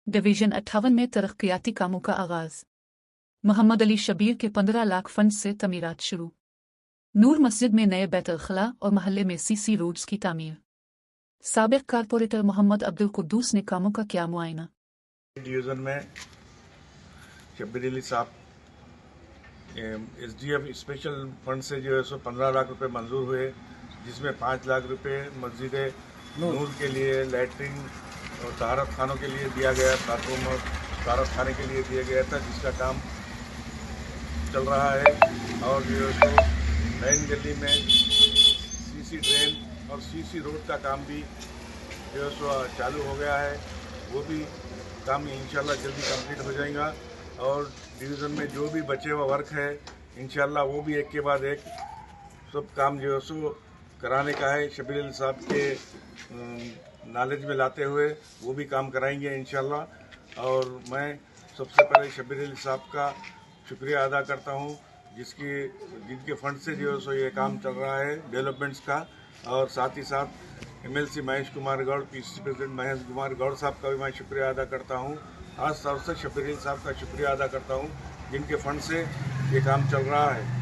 Division 58 में तरक्याती कामों का आगाज। मोहम्मद अली शबीर के 15 लाख फंड से तमीरात शुरू। नूर मस्जिद में नए बैतुल-खला और महल्ले में सीसी रोड्स की तामीर। साबिक कारपोरेटर मोहम्मद अब्दुल कुद्दूस ने कामों का किया मुआयना। डिवीजन में शब्बीर अली साहब SDF स्पेशल फंड से जो है सो 15 लाख रुपए मंजूर हुए, जिसमें 5 लाख रुपए मस्जिद नूर के लिए, लैट्रिन और तहारत खानों के लिए दिया गया, बाथरूम और तहारत खाने के लिए दिया गया था, जिसका काम चल रहा है। और जो है सो नैन गली में सीसी ड्रेन और सीसी रोड का काम भी जो है सो चालू हो गया है। वो भी काम इंशाल्लाह जल्दी कंप्लीट हो जाएगा। और डिवीज़न में जो भी बचे हुआ वर्क है इंशाल्लाह वो भी एक के बाद एक सब काम जो है सो कराने का है। शब्बीर अली साहब के नॉलेज में लाते हुए वो भी काम कराएंगे इंशाल्लाह। और मैं सबसे पहले शब्बीर अली साहब का शुक्रिया अदा करता हूँ, जिनके फंड से जो है सो ये काम चल रहा है डेवलपमेंट्स का। और साथ ही साथ MLC Mahesh Kumar Goud, PCC president Mahesh Kumar Goud साहब का भी मैं शुक्रिया अदा करता हूँ। खास तौर से शब्बीर अली साहब का शुक्रिया अदा करता हूँ, जिनके फंड से ये काम चल रहा है।